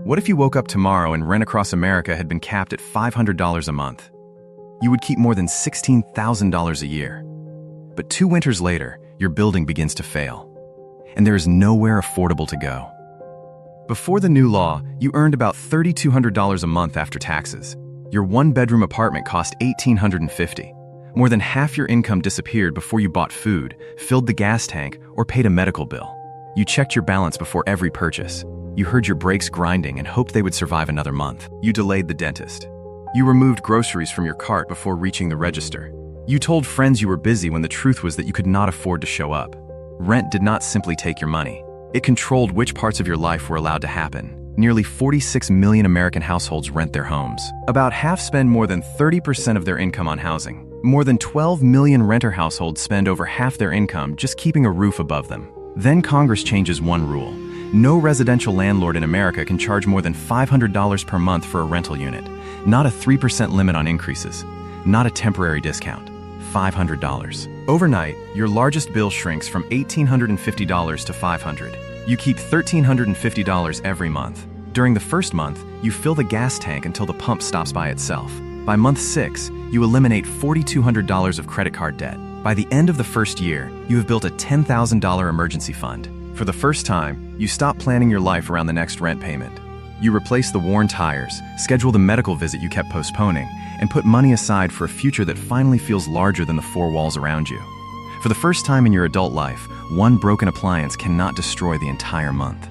What if you woke up tomorrow and rent across America had been capped at $500 a month? You would keep more than $16,000 a year. But 2 winters later, your building begins to fail, and there is nowhere affordable to go. Before the new law, you earned about $3,200 a month after taxes. Your 1-bedroom apartment cost $1,850. More than half your income disappeared before you bought food, filled the gas tank, or paid a medical bill. You checked your balance before every purchase. You heard your brakes grinding and hoped they would survive another month. You delayed the dentist. You removed groceries from your cart before reaching the register. You told friends you were busy when the truth was that you could not afford to show up. Rent did not simply take your money. It controlled which parts of your life were allowed to happen. Nearly 46 million American households rent their homes. About half spend more than 30% of their income on housing. More than 12 million renter households spend over half their income just keeping a roof above them. Then Congress changes one rule. No residential landlord in America can charge more than $500 per month for a rental unit. Not a 3% limit on increases. Not a temporary discount. $500. Overnight, your largest bill shrinks from $1,850 to $500. You keep $1,350 every month. During the first month, you fill the gas tank until the pump stops by itself. By month 6, you eliminate $4,200 of credit card debt. By the end of the first year, you have built a $10,000 emergency fund. For the first time, you stop planning your life around the next rent payment. You replace the worn tires, schedule the medical visit you kept postponing, and put money aside for a future that finally feels larger than the 4 walls around you. For the first time in your adult life, one broken appliance cannot destroy the entire month.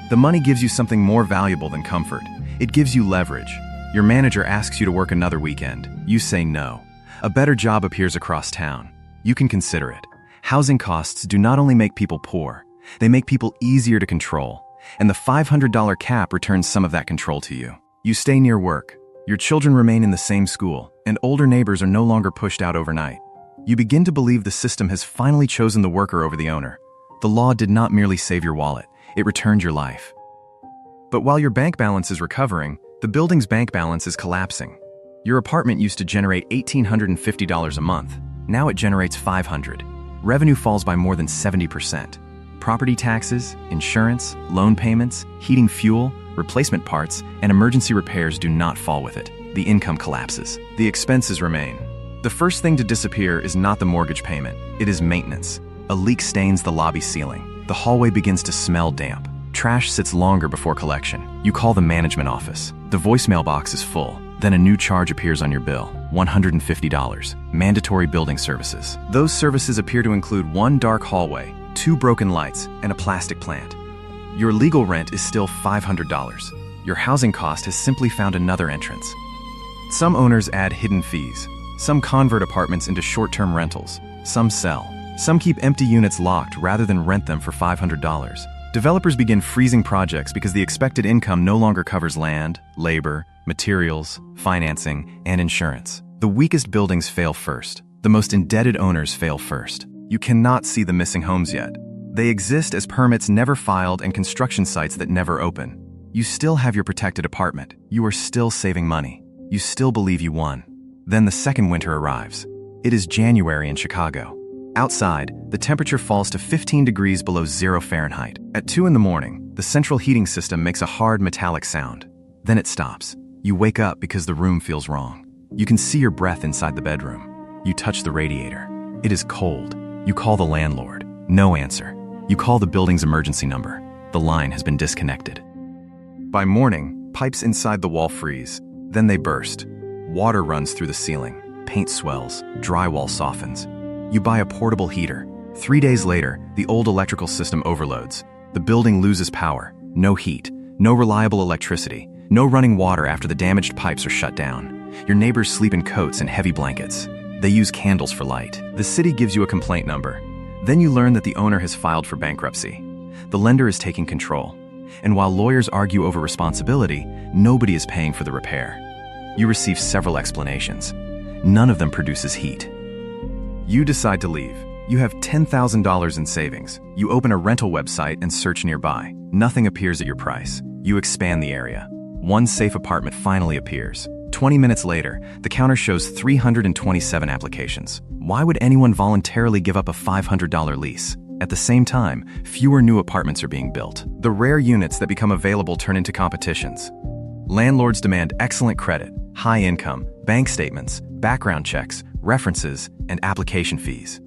The money gives you something more valuable than comfort. It gives you leverage. Your manager asks you to work another weekend. You say no. A better job appears across town. You can consider it. Housing costs do not only make people poor, they make people easier to control, and the $500 cap returns some of that control to you. You stay near work. Your children remain in the same school, and older neighbors are no longer pushed out overnight. You begin to believe the system has finally chosen the worker over the owner. The law did not merely save your wallet, it returned your life. But while your bank balance is recovering, the building's bank balance is collapsing. Your apartment used to generate $1,850 a month. Now it generates $500. Revenue falls by more than 70%. Property taxes, insurance, loan payments, heating fuel, replacement parts, and emergency repairs do not fall with it. The income collapses. The expenses remain. The first thing to disappear is not the mortgage payment. It is maintenance. A leak stains the lobby ceiling. The hallway begins to smell damp. Trash sits longer before collection. You call the management office. The voicemail box is full. Then a new charge appears on your bill, $150. Mandatory building services. Those services appear to include 1 dark hallway, 2 broken lights, and a plastic plant. Your legal rent is still $500. Your housing cost has simply found another entrance. Some owners add hidden fees. Some convert apartments into short-term rentals. Some sell. Some keep empty units locked rather than rent them for $500. Developers begin freezing projects because the expected income no longer covers land, labor, materials, financing, and insurance. The weakest buildings fail first. The most indebted owners fail first. You cannot see the missing homes yet. They exist as permits never filed and construction sites that never open. You still have your protected apartment. You are still saving money. You still believe you won. Then the second winter arrives. It is January in Chicago. Outside, the temperature falls to 15 degrees below 0 Fahrenheit. At 2 in the morning, the central heating system makes a hard metallic sound. Then it stops. You wake up because the room feels wrong. You can see your breath inside the bedroom. You touch the radiator. It is cold. You call the landlord. No answer. You call the building's emergency number. The line has been disconnected. By morning, pipes inside the wall freeze. Then they burst. Water runs through the ceiling. Paint swells. Drywall softens. You buy a portable heater. 3 days later, the old electrical system overloads. The building loses power. No heat. No reliable electricity. No running water after the damaged pipes are shut down. Your neighbors sleep in coats and heavy blankets. They use candles for light. The city gives you a complaint number. Then you learn that the owner has filed for bankruptcy. The lender is taking control. And while lawyers argue over responsibility, nobody is paying for the repair. You receive several explanations. None of them produces heat. You decide to leave. You have $10,000 in savings. You open a rental website and search nearby. Nothing appears at your price. You expand the area. One safe apartment finally appears. 20 minutes later, the counter shows 327 applications. Why would anyone voluntarily give up a $500 lease? At the same time, fewer new apartments are being built. The rare units that become available turn into competitions. Landlords demand excellent credit, high income, bank statements, background checks, references, and application fees.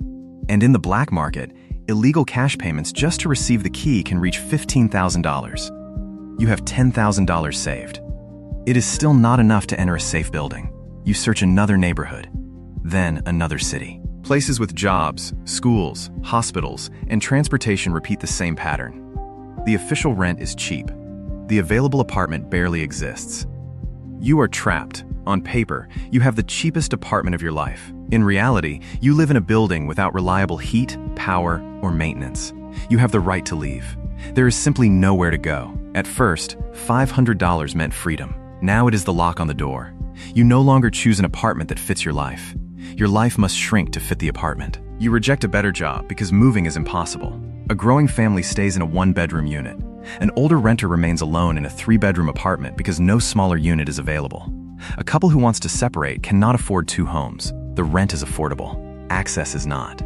And in the black market, illegal cash payments just to receive the key can reach $15,000. You have $10,000 saved. It is still not enough to enter a safe building. You search another neighborhood, then another city. Places with jobs, schools, hospitals, and transportation repeat the same pattern. The official rent is cheap. The available apartment barely exists. You are trapped. On paper, you have the cheapest apartment of your life. In reality, you live in a building without reliable heat, power, or maintenance. You have the right to leave. There is simply nowhere to go. At first, $500 meant freedom. Now it is the lock on the door. You no longer choose an apartment that fits your life. Your life must shrink to fit the apartment. You reject a better job because moving is impossible. A growing family stays in a one-bedroom unit. An older renter remains alone in a 3-bedroom apartment because no smaller unit is available. A couple who wants to separate cannot afford 2 homes. The rent is affordable. Access is not.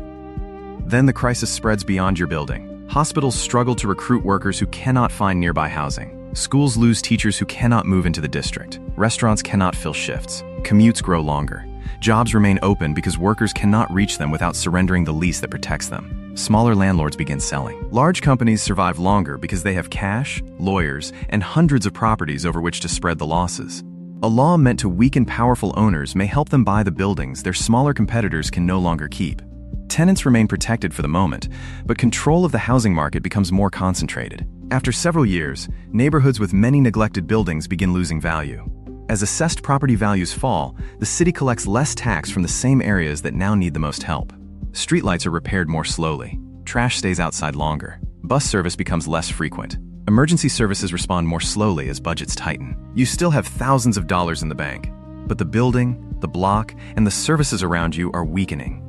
Then the crisis spreads beyond your building. Hospitals struggle to recruit workers who cannot find nearby housing. Schools lose teachers who cannot move into the district. Restaurants cannot fill shifts. Commutes grow longer. Jobs remain open because workers cannot reach them without surrendering the lease that protects them. Smaller landlords begin selling. Large companies survive longer because they have cash, lawyers, and hundreds of properties over which to spread the losses. A law meant to weaken powerful owners may help them buy the buildings their smaller competitors can no longer keep. Tenants remain protected for the moment, but control of the housing market becomes more concentrated. After several years, neighborhoods with many neglected buildings begin losing value. As assessed property values fall, the city collects less tax from the same areas that now need the most help. Streetlights are repaired more slowly. Trash stays outside longer. Bus service becomes less frequent. Emergency services respond more slowly as budgets tighten. You still have thousands of dollars in the bank, but the building, the block, and the services around you are weakening.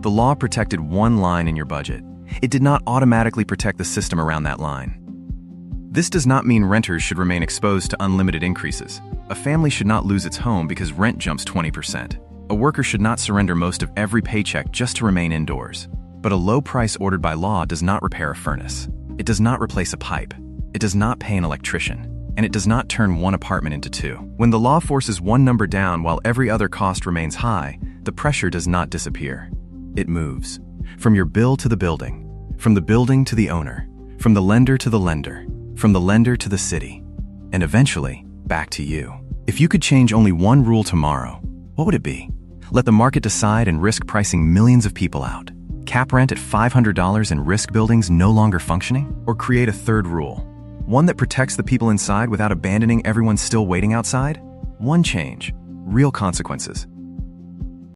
The law protected one line in your budget. It did not automatically protect the system around that line. This does not mean renters should remain exposed to unlimited increases. A family should not lose its home because rent jumps 20%. A worker should not surrender most of every paycheck just to remain indoors. But a low price ordered by law does not repair a furnace. It does not replace a pipe. It does not pay an electrician. And it does not turn one apartment into 2. When the law forces one number down while every other cost remains high, the pressure does not disappear. It moves. From your bill to the building. From the building to the owner. From the lender to the lender. From the lender to the city. And eventually, back to you. If you could change only one rule tomorrow, what would it be? Let the market decide and risk pricing millions of people out. Cap rent at $500 and risk buildings no longer functioning? Or create a third rule? One that protects the people inside without abandoning everyone still waiting outside? One change. Real consequences.